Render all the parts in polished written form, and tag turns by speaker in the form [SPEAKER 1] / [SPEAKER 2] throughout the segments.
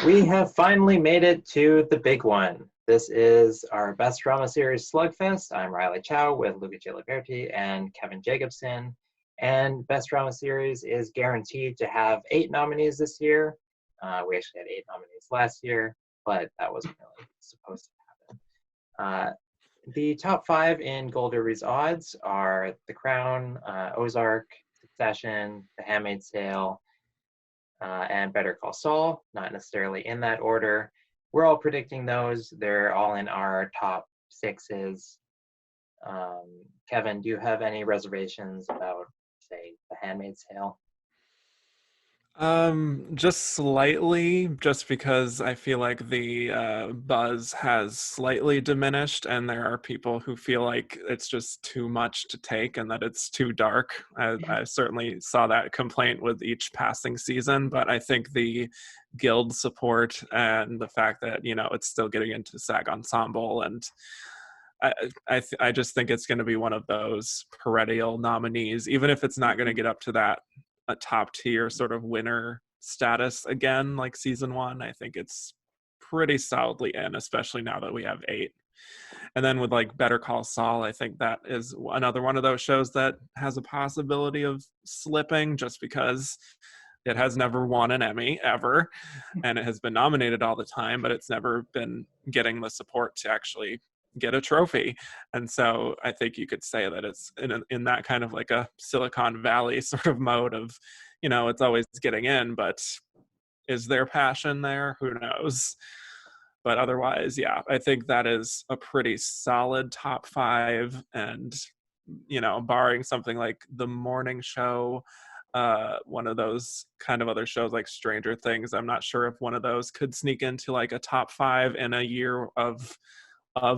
[SPEAKER 1] We have finally made it to the big one. This is our best drama series, Slugfest. I'm Riley Chow with Luca Giliberti and Kevin Jacobsen. And best drama series is guaranteed to have 8 nominees this year. We actually had 8 nominees last year, but that wasn't really supposed to happen. The top 5 in Golderby's odds are The Crown, Ozark, Succession, The Handmaid's Tale, and Better Call Saul, not necessarily in that order. We're all predicting those. They're all in our top 6s. Kevin, do you have any reservations about, say, The Handmaid's Tale?
[SPEAKER 2] Just slightly, just because I feel like the buzz has slightly diminished, and there are people who feel like it's just too much to take and that it's too dark. I certainly saw that complaint with each passing season, but I think the guild support and the fact that, it's still getting into SAG Ensemble, and I just think it's going to be one of those perennial nominees, even if it's not going to get up to that a top tier sort of winner status again, like season 1. I think it's pretty solidly in, especially now that we have 8. And then with like Better Call Saul, I think that is another one of those shows that has a possibility of slipping, just because it has never won an Emmy ever, and it has been nominated all the time, but it's never been getting the support to actually get a trophy. And so I think you could say that it's in that kind of like a Silicon Valley sort of mode of, it's always getting in, but is there passion there? Who knows? But otherwise, yeah, I think that is a pretty solid top 5. And, barring something like The Morning Show, one of those kind of other shows like Stranger Things, I'm not sure if one of those could sneak into like a top 5 in a year of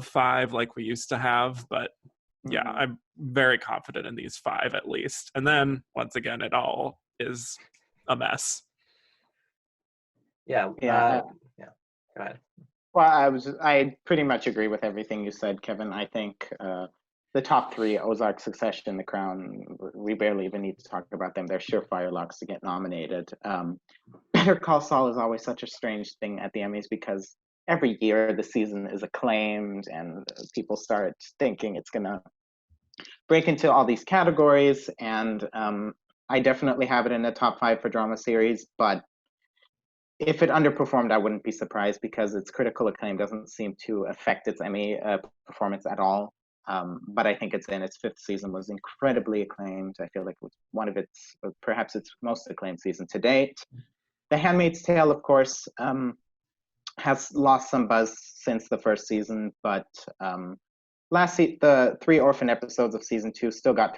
[SPEAKER 2] 5 like we used to have. But yeah, I'm very confident in these 5 at least. And then once again, it all is a mess.
[SPEAKER 1] Yeah.
[SPEAKER 3] Yeah.
[SPEAKER 1] Yeah. Go ahead.
[SPEAKER 3] Well, I pretty much agree with everything you said, Kevin. I think the top 3, Ozark, Succession, The Crown, we barely even need to talk about them. They're surefire locks to get nominated. Better Call Saul is always such a strange thing at the Emmys, because every year the season is acclaimed and people start thinking it's going to break into all these categories. And I definitely have it in the top 5 for drama series, but if it underperformed, I wouldn't be surprised, because its critical acclaim doesn't seem to affect its Emmy performance at all. But I think it's in its 5th season was incredibly acclaimed. I feel like it was one of perhaps its most acclaimed season to date. The Handmaid's Tale, of course, has lost some buzz since the 1st season, but the 3 orphan episodes of season 2 still got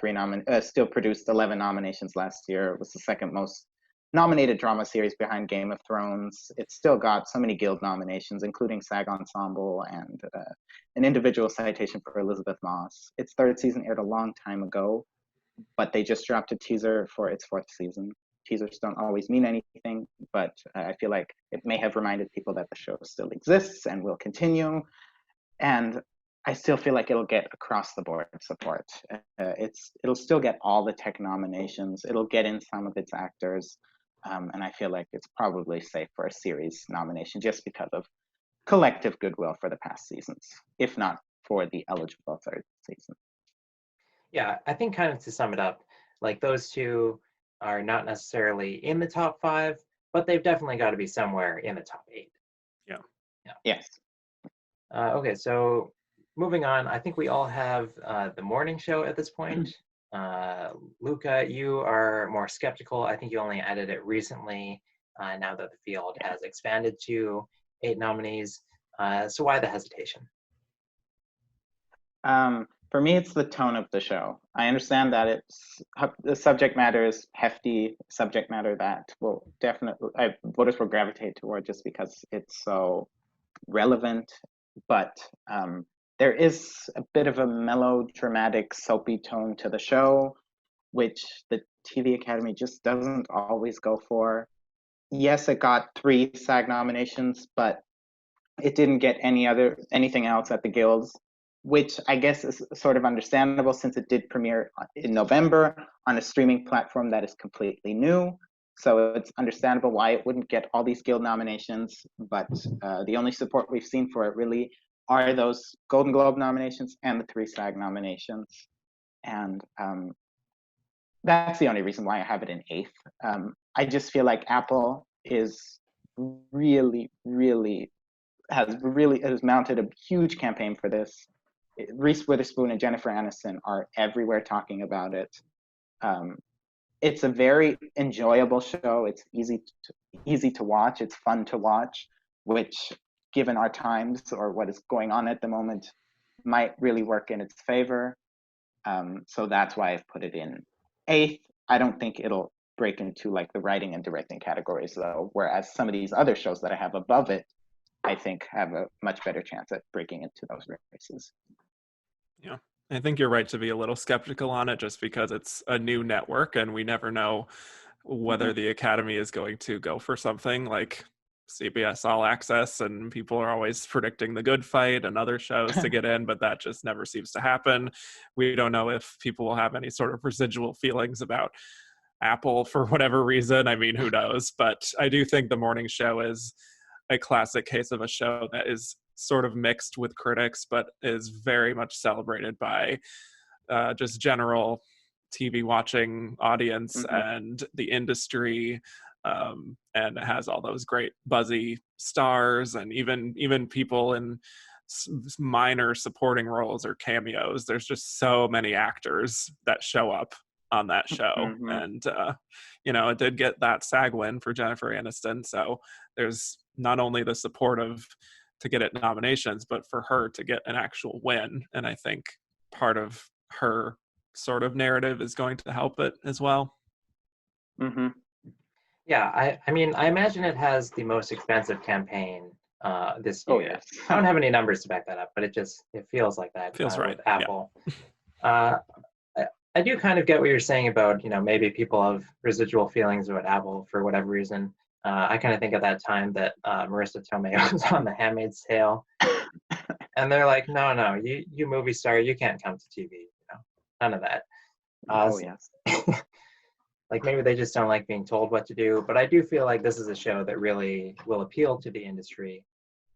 [SPEAKER 3] still produced 11 nominations last year. It was the 2nd most nominated drama series behind Game of Thrones. It still got so many guild nominations, including SAG Ensemble and an individual citation for Elizabeth Moss. Its 3rd season aired a long time ago, but they just dropped a teaser for its 4th season. Teasers don't always mean anything, but I feel like it may have reminded people that the show still exists and will continue. And I still feel like it'll get across the board support. It'll still get all the tech nominations. It'll get in some of its actors. And I feel like it's probably safe for a series nomination, just because of collective goodwill for the past seasons, if not for the eligible 3rd season.
[SPEAKER 1] Yeah, I think kind of to sum it up, like those 2 are not necessarily in the top 5, but they've definitely got to be somewhere in the top 8.
[SPEAKER 2] Yeah.
[SPEAKER 3] Yes.
[SPEAKER 1] Okay, so moving on, I think we all have The Morning Show at this point. Luca, you are more skeptical. I think you only added it recently, now that the field has expanded to 8 nominees. So why the hesitation?
[SPEAKER 3] For me, it's the tone of the show. I understand that the subject matter is hefty, subject matter that voters will gravitate toward just because it's so relevant. But there is a bit of a melodramatic, soapy tone to the show, which the TV Academy just doesn't always go for. Yes, it got 3 SAG nominations, but it didn't get anything else at the Guilds, which I guess is sort of understandable, since it did premiere in November on a streaming platform that is completely new. So it's understandable why it wouldn't get all these Guild nominations, but the only support we've seen for it really are those Golden Globe nominations and the 3 SAG nominations. And that's the only reason why I have it in 8th. I just feel like Apple is really has mounted a huge campaign for this. Reese Witherspoon and Jennifer Aniston are everywhere talking about it. It's a very enjoyable show. It's easy to watch. It's fun to watch, which, given our times or what is going on at the moment, might really work in its favor. So that's why I've put it in 8th. I don't think it'll break into like the writing and directing categories though, whereas some of these other shows that I have above it, I think have a much better chance at breaking into those races.
[SPEAKER 2] Yeah, I think you're right to be a little skeptical on it just because it's a new network and we never know whether the Academy is going to go for something like CBS All Access, and people are always predicting The Good Fight and other shows to get in, but that just never seems to happen. We don't know if people will have any sort of residual feelings about Apple for whatever reason. I mean, who knows? But I do think The Morning Show is a classic case of a show that is sort of mixed with critics, but is very much celebrated by just general TV watching audience and the industry. And it has all those great buzzy stars and even people in minor supporting roles or cameos. There's just so many actors that show up on that show. And it did get that SAG win for Jennifer Aniston, so there's not only the support of to get it nominations, but for her to get an actual win, and I think part of her sort of narrative is going to help it as well.
[SPEAKER 1] Yeah, I mean, I imagine it has the most expensive campaign this year.
[SPEAKER 3] Oh, yes.
[SPEAKER 1] I don't have any numbers to back that up, but it feels like that.
[SPEAKER 2] Feels right.
[SPEAKER 1] With Apple. Yeah. I do kind of get what you're saying about, maybe people have residual feelings about Apple for whatever reason. I kind of think at that time that Marissa Tomei was on The Handmaid's Tale, and they're like, no, you movie star, you can't come to TV. None of that.
[SPEAKER 3] Yes.
[SPEAKER 1] Like maybe they just don't like being told what to do, but I do feel like this is a show that really will appeal to the industry,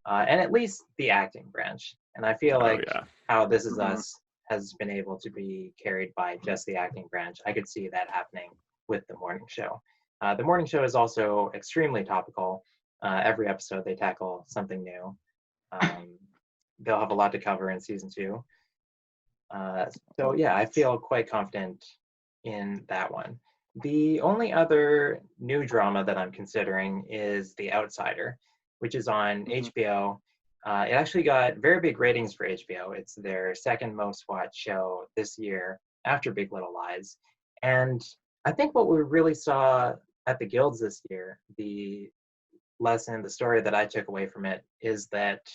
[SPEAKER 1] and at least the acting branch. And I feel like how This Is Us has been able to be carried by just the acting branch. I could see that happening with The Morning Show. The Morning Show is also extremely topical. Every episode they tackle something new. They'll have a lot to cover in season 2. So yeah, I feel quite confident in that one. The only other new drama that I'm considering is The Outsider, which is on HBO. It actually got very big ratings for HBO. It's their second most watched show this year after Big Little Lies. And I think what we really saw at the Guilds this year, the story that I took away from it is that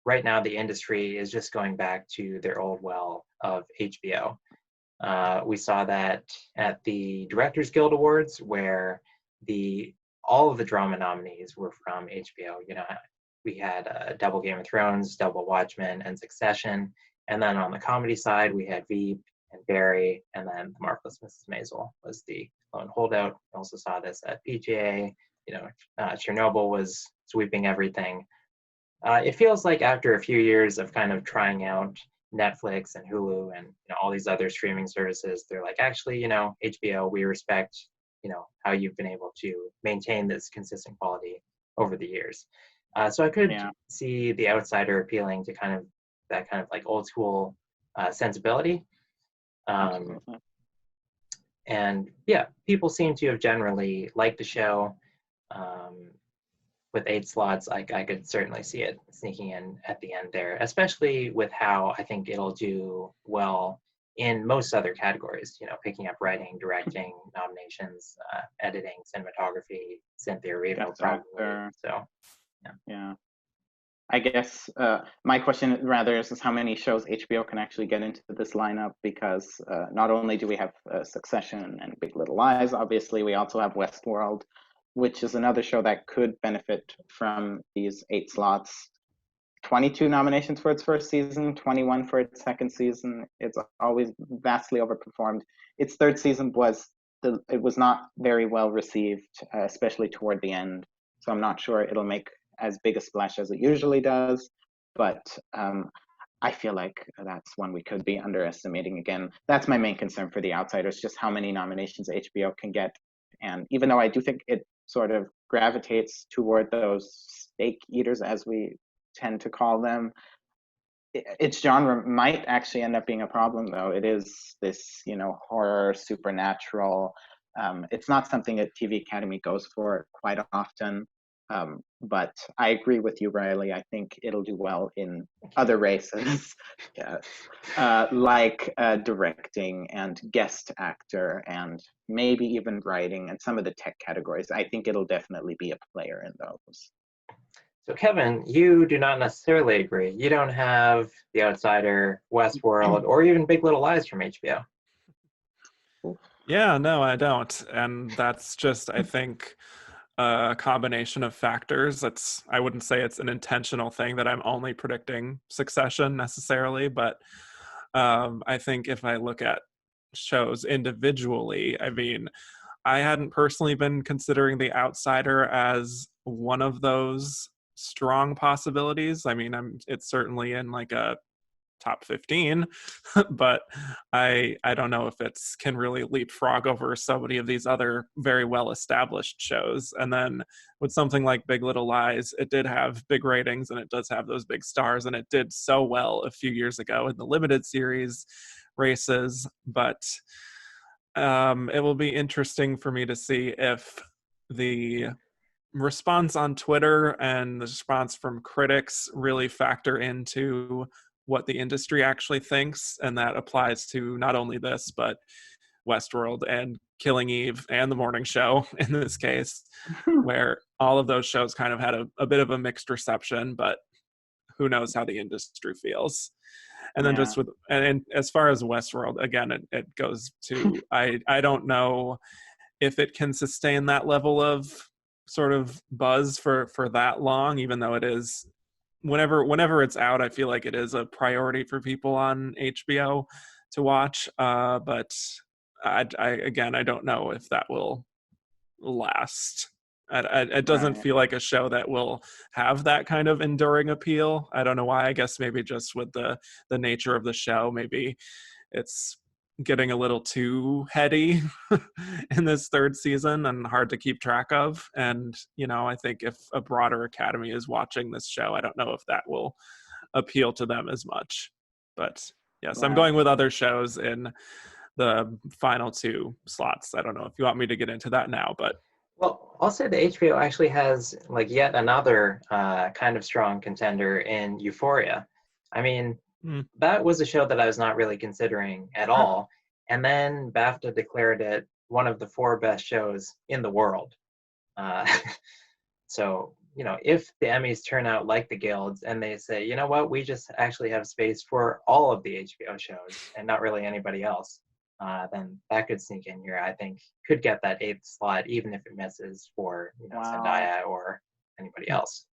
[SPEAKER 1] right now the industry is just going back to their old well of HBO. We saw that at the Directors Guild Awards, where all of the drama nominees were from HBO. We had double Game of Thrones, double Watchmen, and Succession. And then on the comedy side, we had Veep and Barry, and then The Marvelous Mrs. Maisel was the lone holdout. We also saw this at PGA. Chernobyl was sweeping everything. It feels like after a few years of kind of trying out Netflix and Hulu and all these other streaming services, they're like, actually, HBO, we respect, how you've been able to maintain this consistent quality over the years. So I could see The Outsider appealing to that kind of like old school sensibility. And yeah, people seem to have generally liked the show. With 8 slots, I could certainly see it sneaking in at the end there, especially with how I think it'll do well in most other categories, picking up writing, directing, nominations, editing, cinematography, Cynthia Erivo probably. So,
[SPEAKER 3] yeah. I guess my question rather is how many shows HBO can actually get into this lineup, because not only do we have Succession and Big Little Lies, obviously, we also have Westworld, which is another show that could benefit from these 8 slots. 22 nominations for its first season, 21 for its second season. It's always vastly overperformed. Its third season was it was not very well received, especially toward the end. So I'm not sure it'll make as big a splash as it usually does, but I feel like that's one we could be underestimating again. That's my main concern for The Outsiders, just how many nominations HBO can get. And even though I do think it sort of gravitates toward those steak eaters, as we tend to call them, its genre might actually end up being a problem, though. It is this, horror, supernatural. It's not something that TV Academy goes for quite often. But I agree with you, Riley. I think it'll do well in other races, yes, like directing and guest actor and maybe even writing and some of the tech categories. I think it'll definitely be a player in those.
[SPEAKER 1] So Kevin, you do not necessarily agree. You don't have The Outsider, Westworld, or even Big Little Lies from HBO.
[SPEAKER 2] Yeah, no, I don't. And that's just, I think, a combination of factors. I wouldn't say it's an intentional thing that I'm only predicting Succession necessarily, but I think if I look at shows individually, I mean, I hadn't personally been considering The Outsider as one of those strong possibilities. I mean, it's certainly in like a top 15, but I don't know if it's can really leapfrog over so many of these other very well established shows. And then with something like Big Little Lies, it did have big ratings and it does have those big stars, and it did so well a few years ago in the limited series races. But it will be interesting for me to see if the response on Twitter and the response from critics really factor into what the industry actually thinks, and that applies to not only this, but Westworld and Killing Eve and The Morning Show in this case, where all of those shows kind of had a bit of a mixed reception, but who knows how the industry feels. And then just and as far as Westworld, again, it goes to, I don't know if it can sustain that level of sort of buzz for that long, even though it is, whenever it's out, I feel like it is a priority for people on HBO to watch. But I don't know if that will last. It doesn't feel like a show that will have that kind of enduring appeal. I don't know why. I guess maybe just with the nature of the show, maybe it's getting a little too heady in this third season and hard to keep track of. And, I think if a broader academy is watching this show, I don't know if that will appeal to them as much. But yes, I'm going with other shows in the final two slots. I don't know if you want me to get into that now, but.
[SPEAKER 1] Well, I'll say the HBO actually has like yet another kind of strong contender in Euphoria. I mean, that was a show that I was not really considering at all. And then BAFTA declared it one of the 4 best shows in the world. So, if the Emmys turn out like the Guilds and they say, you know what, we just actually have space for all of the HBO shows and not really anybody else, then that could sneak in here. I think could get that 8th slot, even if it misses for Zendaya or anybody else.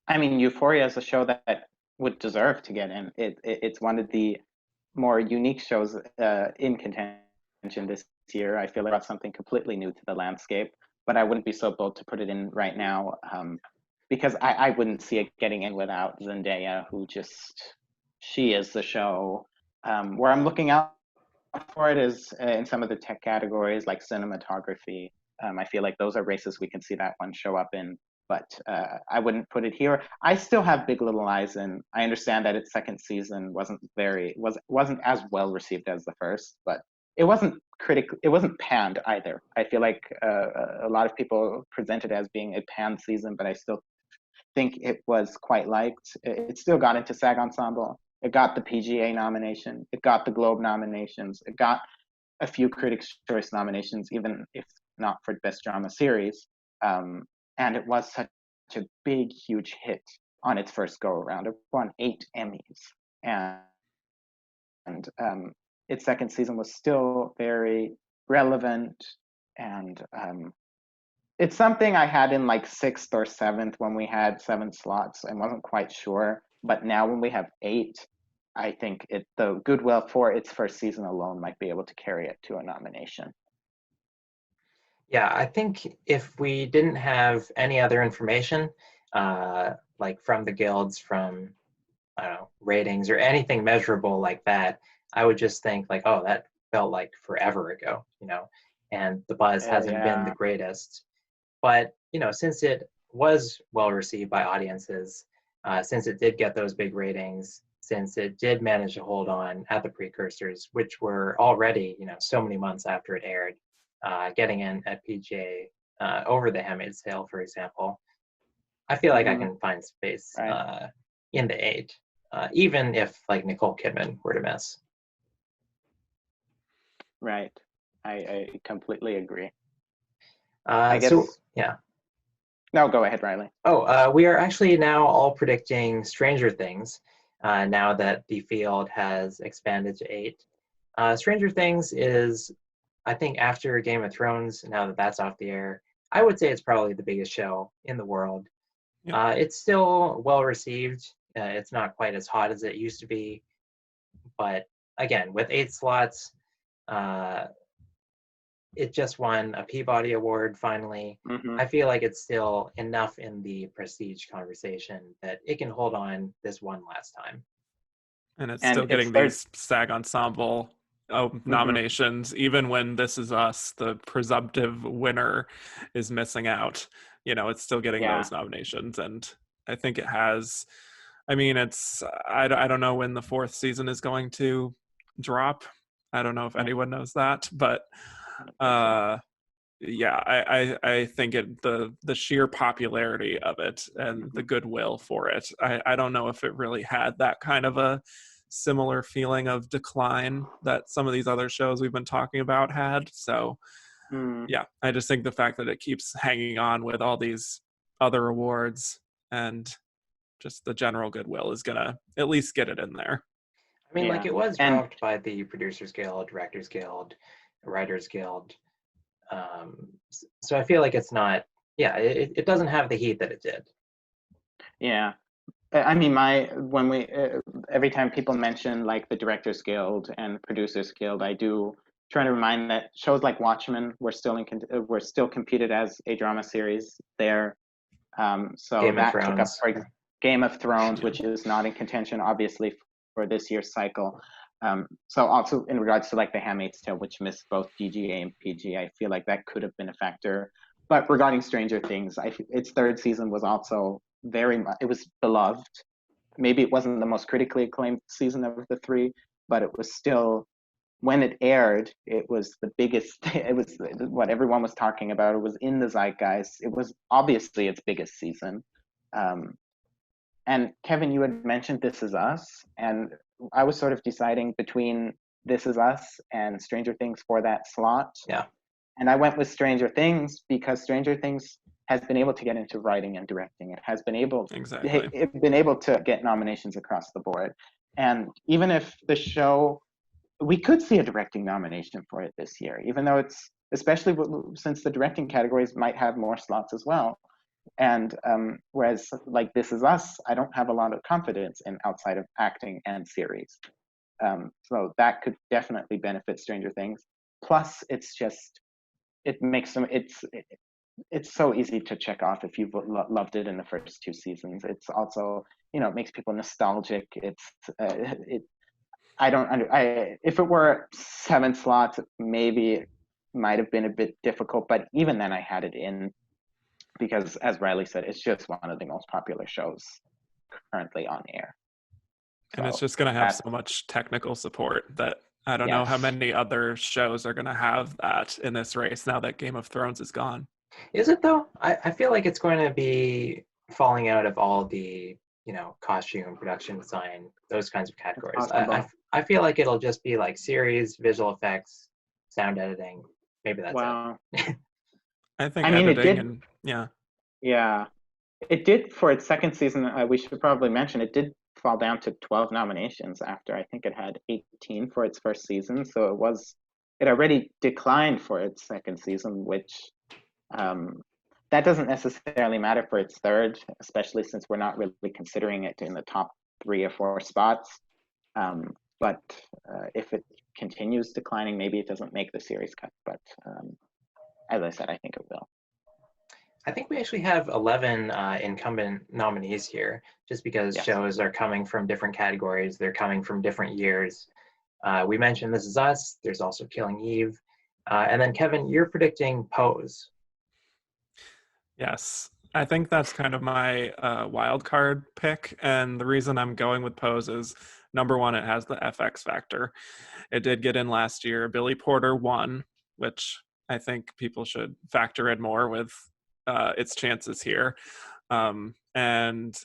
[SPEAKER 3] I mean, Euphoria is a show that would deserve to get in. It's one of the more unique shows in contention this year. I feel like it's something completely new to the landscape, but I wouldn't be so bold to put it in right now because I wouldn't see it getting in without Zendaya, she is the show. Where I'm looking out for it is in some of the tech categories like cinematography. I feel like those are races we can see that one show up in, but I wouldn't put it here. I still have Big Little Lies in. I understand that its second season wasn't as well received as the first, but it wasn't panned either. I feel like a lot of people present it as being a panned season, but I still think it was quite liked. It still got into SAG Ensemble. It got the PGA nomination. It got the Globe nominations. It got a few Critics' Choice nominations, even if not for Best Drama Series. And it was such a big, huge hit on its first go-around. It won 8 Emmys. And its second season was still very relevant. And it's something I had in like 6th or 7th when we had 7 slots. I wasn't quite sure. But now when we have 8, I think the goodwill for its first season alone might be able to carry it to a nomination.
[SPEAKER 1] Yeah, I think if we didn't have any other information, like from the guilds, from I don't know, ratings or anything measurable like that, I would just think like, oh, that felt like forever ago, and the buzz hasn't been the
[SPEAKER 3] Yeah.
[SPEAKER 1] greatest. But, since it was well received by audiences, since it did get those big ratings, since it did manage to hold on at the precursors, which were already, so many months after it aired, getting in at PGA over the Handmaid's Tale, for example, I feel like I
[SPEAKER 3] Hmm.
[SPEAKER 1] can find space
[SPEAKER 3] Right.
[SPEAKER 1] in the eight, even if like Nicole Kidman were to miss.
[SPEAKER 3] Right. I completely agree. I
[SPEAKER 1] So
[SPEAKER 3] guess.
[SPEAKER 1] yeah.
[SPEAKER 3] No, go ahead, Riley.
[SPEAKER 1] Oh, we are actually now all predicting Stranger Things. Now that the field has expanded to eight, Stranger Things is, I think, after Game of Thrones. Now that that's off the air, I would say it's probably the biggest show in the world.
[SPEAKER 2] Yep.
[SPEAKER 1] It's still well received. It's not quite as hot as it used to be, but again, with eight slots, uh, it just won a Peabody Award finally.
[SPEAKER 3] Hmm.
[SPEAKER 1] I feel like it's still enough in the prestige conversation that it can hold on this one last time.
[SPEAKER 2] And it's
[SPEAKER 3] And
[SPEAKER 2] still
[SPEAKER 3] it's
[SPEAKER 2] getting
[SPEAKER 3] third.
[SPEAKER 2] these SAG Ensemble
[SPEAKER 3] Hmm.
[SPEAKER 2] nominations, even when This Is Us, the presumptive winner, is missing out. It's still getting
[SPEAKER 3] Yeah.
[SPEAKER 2] those nominations. And I think it has, I mean, I don't know when the fourth season is going to drop. I don't know if anyone knows that, but
[SPEAKER 3] I don't think so.
[SPEAKER 2] uh, yeah, I think the sheer popularity of it and
[SPEAKER 3] Hmm.
[SPEAKER 2] the goodwill for it, I don't know if it really had that kind of a similar feeling of decline that some of these other shows we've been talking about had. So
[SPEAKER 3] Mm.
[SPEAKER 2] yeah, I just think the fact that it keeps hanging on with all these other awards and just the general goodwill is gonna at least get it in there.
[SPEAKER 1] I mean, like
[SPEAKER 3] Yeah.
[SPEAKER 1] it was
[SPEAKER 3] And
[SPEAKER 1] dropped by the Producers Guild, Directors Guild, Writers Guild. So I feel like it's not, yeah, it doesn't have the heat that it did.
[SPEAKER 3] yeah, I mean, every time people mention like the Directors Guild and Producers Guild, I do try to remind that shows like Watchmen were still competed as a drama series there. So
[SPEAKER 1] Game of
[SPEAKER 3] that took up
[SPEAKER 1] Thrones.
[SPEAKER 3] for Game of Thrones,
[SPEAKER 2] Yeah.
[SPEAKER 3] which is not in contention, obviously, for this year's cycle. So also in regards to like The Handmaid's Tale, which missed both DGA and PG, I feel like that could have been a factor. But regarding Stranger Things, its third season was also it was beloved. Maybe it wasn't the most critically acclaimed season of the three, but it was still, when it aired, it was the biggest. It was what everyone was talking about. It was in the zeitgeist. It was obviously its biggest season. Um, and Kevin, you had mentioned This Is Us, and I was sort of deciding between This Is Us and Stranger Things for that slot.
[SPEAKER 1] Yeah.
[SPEAKER 3] And I went with Stranger Things because Stranger Things has been able to get into writing and directing. It has
[SPEAKER 2] Exactly.
[SPEAKER 3] been able to get nominations across the board. And even if the show, we could see a directing nomination for it this year, even though it's, especially since the directing categories might have more slots as well. And whereas like This Is Us, I don't have a lot of confidence in outside of acting and series. So that could definitely benefit Stranger Things. Plus, it makes them it's so easy to check off if you've loved it in the first two seasons. It's also, it makes people nostalgic. It I don't under I if it were 7 slots, maybe it might have been a bit difficult, but even then I had it in because, as Riley said, it's just one of the most popular shows currently on air.
[SPEAKER 2] And it's
[SPEAKER 3] So
[SPEAKER 2] just going to have
[SPEAKER 3] that,
[SPEAKER 2] so much technical support that I don't know how
[SPEAKER 3] yes.
[SPEAKER 2] many other shows are going to have that in this race now that Game of Thrones is gone.
[SPEAKER 1] Is it though? I feel like it's going to be falling out of all the, costume, production design, those kinds of
[SPEAKER 3] It's
[SPEAKER 1] categories.
[SPEAKER 3] possible.
[SPEAKER 1] I feel like it'll just be like series, visual effects, sound editing. Maybe that's it.
[SPEAKER 3] Wow.
[SPEAKER 2] I think
[SPEAKER 3] I mean, it
[SPEAKER 2] editing
[SPEAKER 3] did.
[SPEAKER 2] and yeah.
[SPEAKER 3] Yeah, it did for its second season. We should probably mention it did fall down to 12 nominations after I think it had 18 for its first season. So it already declined for its second season, which um, that doesn't necessarily matter for its third, especially since we're not really considering it in the top 3 or 4 spots. But if it continues declining, maybe it doesn't make the series cut. But as I said, I think it will.
[SPEAKER 1] I think we actually have 11 incumbent nominees here, just because
[SPEAKER 3] Yes.
[SPEAKER 1] shows are coming from different categories. They're coming from different years. We mentioned This Is Us. There's also Killing Eve. And then, Kevin, you're predicting Pose.
[SPEAKER 2] Yes, I think that's kind of my wild card pick. And the reason I'm going with Pose is, number one, it has the FX factor. It did get in last year. Billy Porter won, which I think people should factor in more with its chances here. And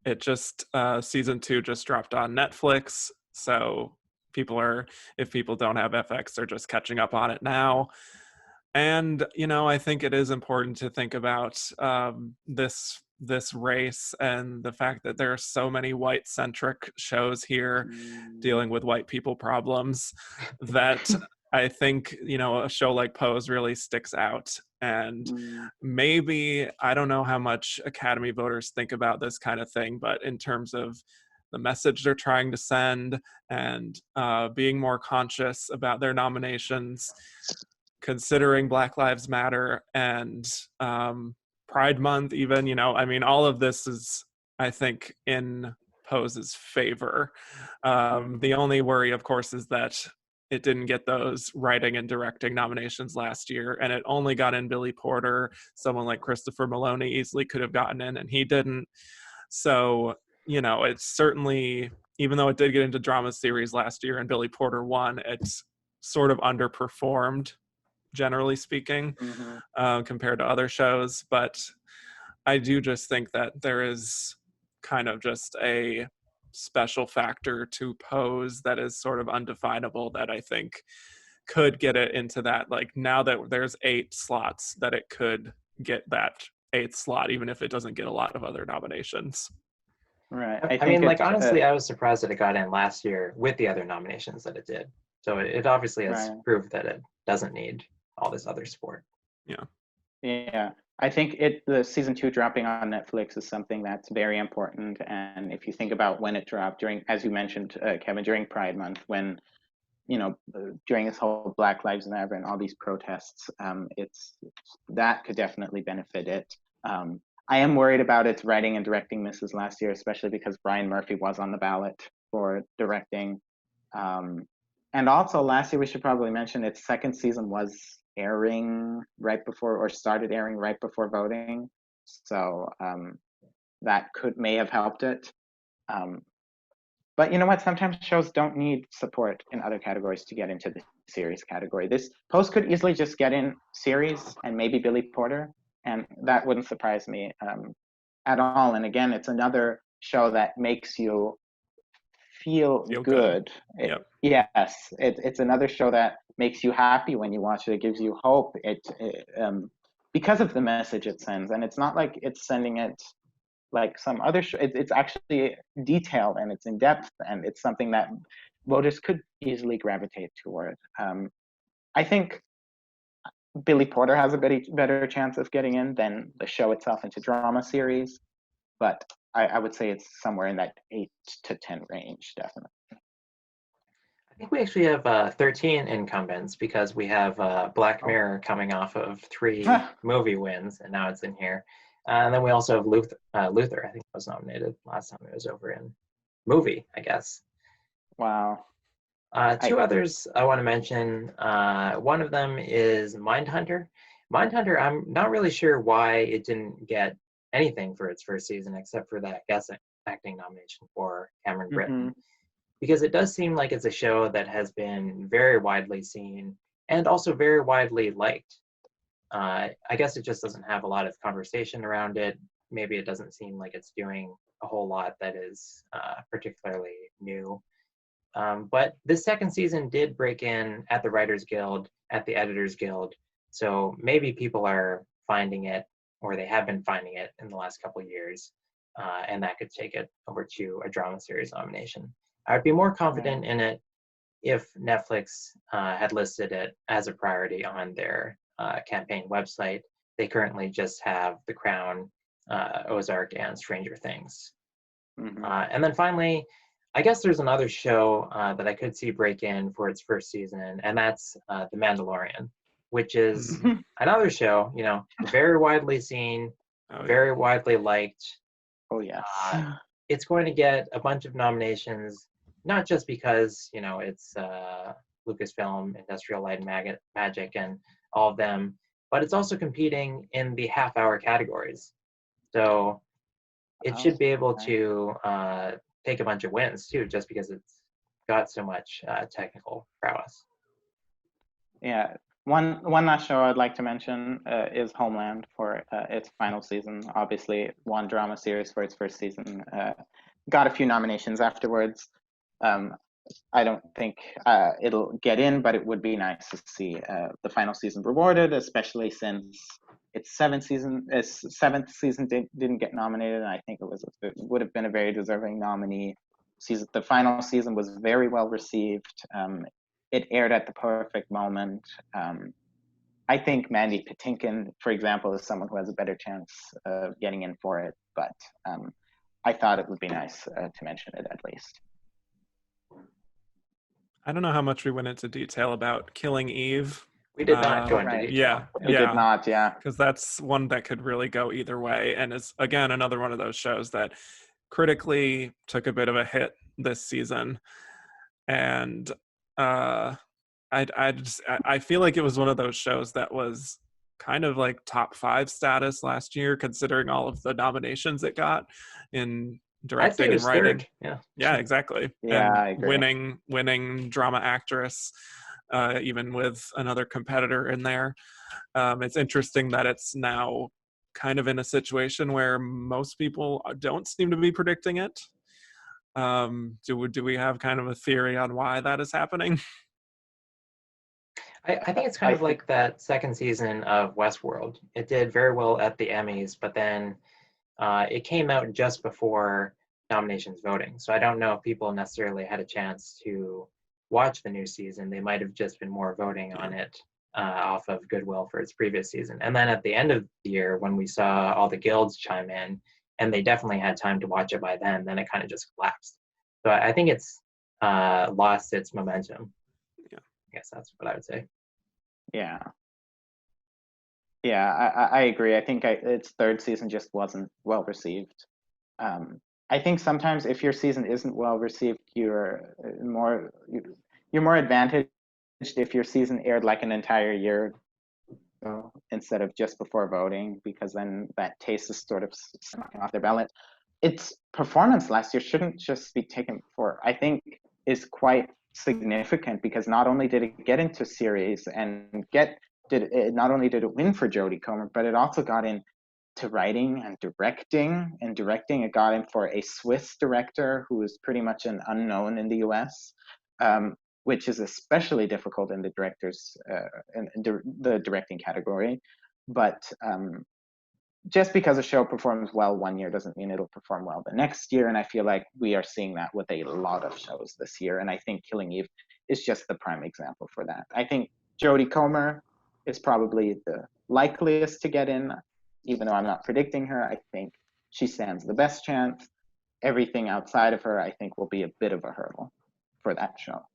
[SPEAKER 2] it just, season 2 just dropped on Netflix. So if people don't have FX, they're just catching up on it now. And, I think it is important to think about this race and the fact that there are so many white-centric shows here dealing with white people problems that I think, a show like Pose really sticks out. And maybe, I don't know how much Academy voters think about this kind of thing, but in terms of the message they're trying to send and being more conscious about their nominations, considering Black Lives Matter and Pride Month even, all of this is, I think, in Pose's favor. The only worry, of course, is that it didn't get those writing and directing nominations last year, and it only got in Billy Porter. Someone like Christopher Maloney easily could have gotten in, and he didn't. So, it's certainly, even though it did get into drama series last year and Billy Porter won, it's sort of underperformed, generally speaking, compared to other shows. But I do just think that there is kind of just a special factor to Pose that is sort of undefinable that I think could get it into that, like, now that there's 8 slots, that it could get that 8th slot, even if it doesn't get a lot of other nominations.
[SPEAKER 3] Right.
[SPEAKER 1] I mean, honestly, I was surprised that it got in last year with the other nominations that it did. So it obviously has proved that it doesn't need all this other support.
[SPEAKER 3] Yeah. I think the season 2 dropping on Netflix is something that's very important. And if you think about when it dropped during, as you mentioned, Kevin, during Pride Month, when, during this whole Black Lives Matter and all these protests, that could definitely benefit it. I am worried about its writing and directing misses last year, especially because Brian Murphy was on the ballot for directing. And also last year, we should probably mention, its second season was airing started airing right before voting. So that may have helped it. But you know what? Sometimes shows don't need support in other categories to get into the series category. This Post could easily just get in series and maybe Billy Porter, and that wouldn't surprise me at all. And again, it's another show that makes you feel good. Yes, it's another show that makes you happy when you watch it. It gives you hope. Because of the message it sends, and it's not like it's sending it like some other show. It's actually detailed and it's in depth, and it's something that voters could easily gravitate toward. I think Billy Porter has a better chance of getting in than the show itself into drama series, but I would say it's somewhere in that 8 to 10 range, definitely.
[SPEAKER 1] I think we actually have 13 incumbents, because we have Black Mirror coming off of 3 movie wins, and now it's in here. And then we also have Luther, I think was nominated last time it was over in movie, I guess.
[SPEAKER 3] Wow.
[SPEAKER 1] 2 others I want to mention. One of them is Mindhunter. Mindhunter, I'm not really sure why it didn't get anything for its first season except for that guest acting nomination for Cameron Britton. Because it does seem like it's a show that has been very widely seen and also very widely liked. I guess it just doesn't have a lot of conversation around it. Maybe it doesn't seem like it's doing a whole lot that is particularly new. But this second season did break in at the Writers Guild, at the Editors Guild. So maybe people are finding it, or they have been finding it in the last couple of years, and that could take it over to a drama series nomination. I would be more confident in it if Netflix had listed it as a priority on their campaign website. They currently just have The Crown, Ozark, and Stranger Things. And then finally, I guess there's another show that I could see break in for its first season, and that's The Mandalorian. which is another show, very widely seen, very widely liked.
[SPEAKER 3] Oh, yes.
[SPEAKER 1] It's going to get a bunch of nominations, not just because, it's Lucasfilm, Industrial Light and Magic, and all of them, but it's also competing in the half-hour categories. So it should be able to take a bunch of wins, too, just because it's got so much technical prowess.
[SPEAKER 3] Yeah. One last show I'd like to mention is Homeland for its final season. Obviously, it won drama series for its first season. Got a few nominations afterwards. I don't think it'll get in, but it would be nice to see the final season rewarded, especially since its seventh season didn't get nominated. And I think it would have been a very deserving nominee. The final season was very well received. It aired at the perfect moment. I think Mandy Patinkin, for example, is someone who has a better chance of getting in for it, but I thought it would be nice to mention it at least.
[SPEAKER 2] I don't know how much we went into detail about Killing Eve.
[SPEAKER 1] We did not go into detail.
[SPEAKER 3] We did not, yeah.
[SPEAKER 2] Because that's one that could really go either way. And it's, again, another one of those shows that critically took a bit of a hit this season. And I feel like it was one of those shows that was kind of like top 5 status last year, considering all of the nominations it got in directing and writing.
[SPEAKER 1] Third.
[SPEAKER 2] Yeah, exactly.
[SPEAKER 3] Yeah,
[SPEAKER 2] and
[SPEAKER 3] I agree.
[SPEAKER 2] winning drama actress, even with another competitor in there. It's interesting that it's now kind of in a situation where most people don't seem to be predicting it. Do we have kind of a theory on why that is happening?
[SPEAKER 1] I think it's kind of like that second season of Westworld. It did very well at the Emmys, but then it came out just before nominations voting. So I don't know if people necessarily had a chance to watch the new season. They might have just been more voting on it off of goodwill for its previous season. And then at the end of the year, when we saw all the guilds chime in, and they definitely had time to watch it by then it kind of just collapsed. So I think it's lost its momentum. Yeah, I guess that's what I would say.
[SPEAKER 3] Yeah. I agree. I think its third season just wasn't well received. I think sometimes if your season isn't well received, you're more advantaged if your season aired like an entire year ago instead of just before voting, because then that taste is sort of knocking off their ballot. Its performance last year shouldn't just be taken for, I think, is quite significant, because not only did it get into series and not only did it win for Jodie Comer, but it also got into writing and directing. And directing, it got in for a Swiss director who is pretty much an unknown in the US, which is especially difficult in the the directing category. But just because a show performs well one year doesn't mean it'll perform well the next year. And I feel like we are seeing that with a lot of shows this year. And I think Killing Eve is just the prime example for that. I think Jodie Comer is probably the likeliest to get in, even though I'm not predicting her. I think she stands the best chance. Everything outside of her, I think, will be a bit of a hurdle for that show.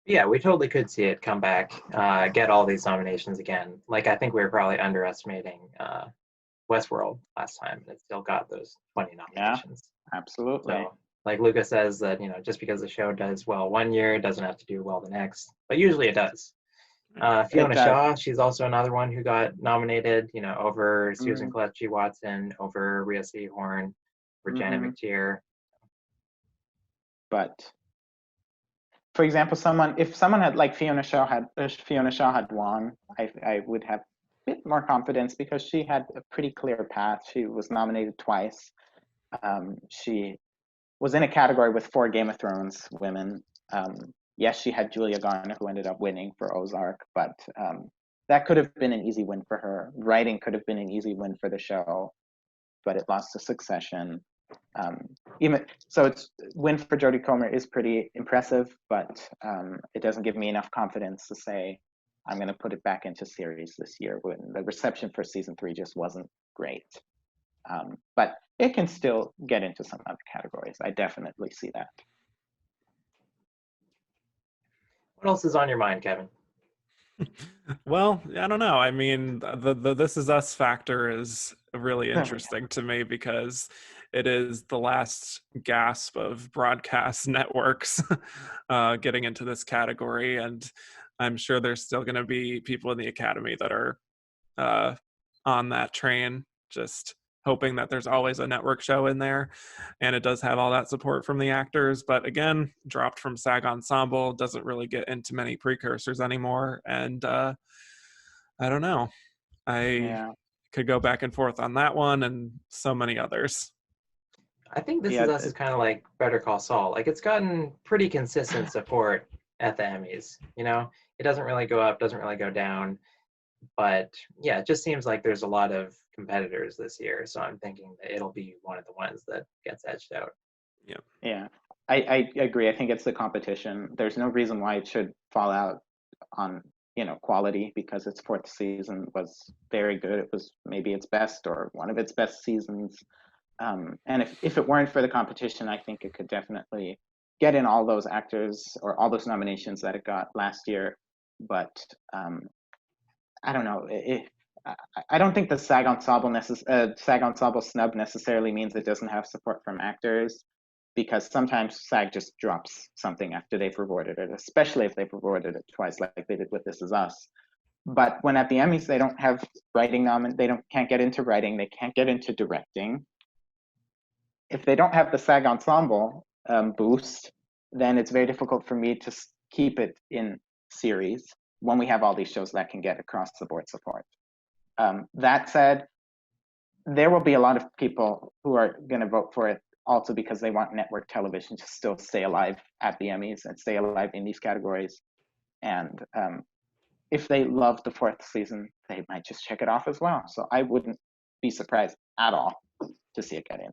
[SPEAKER 1] Yeah, we totally could see it come back, get all these nominations again. Like, I think we were probably underestimating Westworld last time, and it still got those 20 nominations.
[SPEAKER 3] Yeah, absolutely.
[SPEAKER 1] So, like Luca says, that just because the show does well one year, it doesn't have to do well the next, but usually it does. Fiona Shaw, she's also another one who got nominated, over Susan Kelechi Watson, over Rhea Seehorn, over Janet McTeer.
[SPEAKER 3] But for example, if someone had, like Fiona Shaw had won, I would have a bit more confidence, because she had a pretty clear path. She was nominated twice. She was in a category with 4 Game of Thrones women. Yes, she had Julia Garner, who ended up winning for Ozark, but that could have been an easy win for her. Writing could have been an easy win for the show, but it lost to Succession. So its win for Jodie Comer is pretty impressive, but it doesn't give me enough confidence to say I'm going to put it back into series this year, when the reception for season 3 just wasn't great. But it can still get into some other categories. I definitely see that.
[SPEAKER 1] What else is on your mind, Kevin?
[SPEAKER 2] Well, I don't know. I mean, the This Is Us factor is really
[SPEAKER 3] There we go.
[SPEAKER 2] interesting to me because it is the last gasp of broadcast networks getting into this category, and I'm sure there's still going to be people in the Academy that are uh, on that train, just hoping that there's always a network show in there. And it does have all that support from the actors. But again, dropped from SAG Ensemble, doesn't really get into many precursors anymore. And I don't know. I
[SPEAKER 3] Yeah,
[SPEAKER 2] could go back and forth on that one and so many others.
[SPEAKER 1] I think This Is
[SPEAKER 3] yeah.
[SPEAKER 1] Us is kind of like Better Call Saul. Like it's gotten pretty consistent support at the Emmys. You know, it doesn't really go up, doesn't really go down. But yeah, it just seems like there's a lot of competitors this year. So I'm thinking that it'll be one of the ones that gets edged out.
[SPEAKER 2] Yeah.
[SPEAKER 3] Yeah, I agree. I think it's the competition. There's no reason why it should fall out on, quality, because its fourth season was very good. It was maybe its best or one of its best seasons. And if it weren't for the competition, I think it could definitely get in all those actors or all those nominations that it got last year. But I don't know. I don't think the SAG Ensemble snub necessarily means it doesn't have support from actors, because sometimes SAG just drops something after they've rewarded it, especially if they've rewarded it twice, like they did with This Is Us. But when at the Emmys they don't have can't get into writing, they can't get into directing. If they don't have the SAG Ensemble boost, then it's very difficult for me to keep it in series when we have all these shows that can get across the board support. That said, there will be a lot of people who are going to vote for it also because they want network television to still stay alive at the Emmys and stay alive in these categories. And if they love the fourth season, they might just check it off as well. So I wouldn't be surprised at all to see it get in.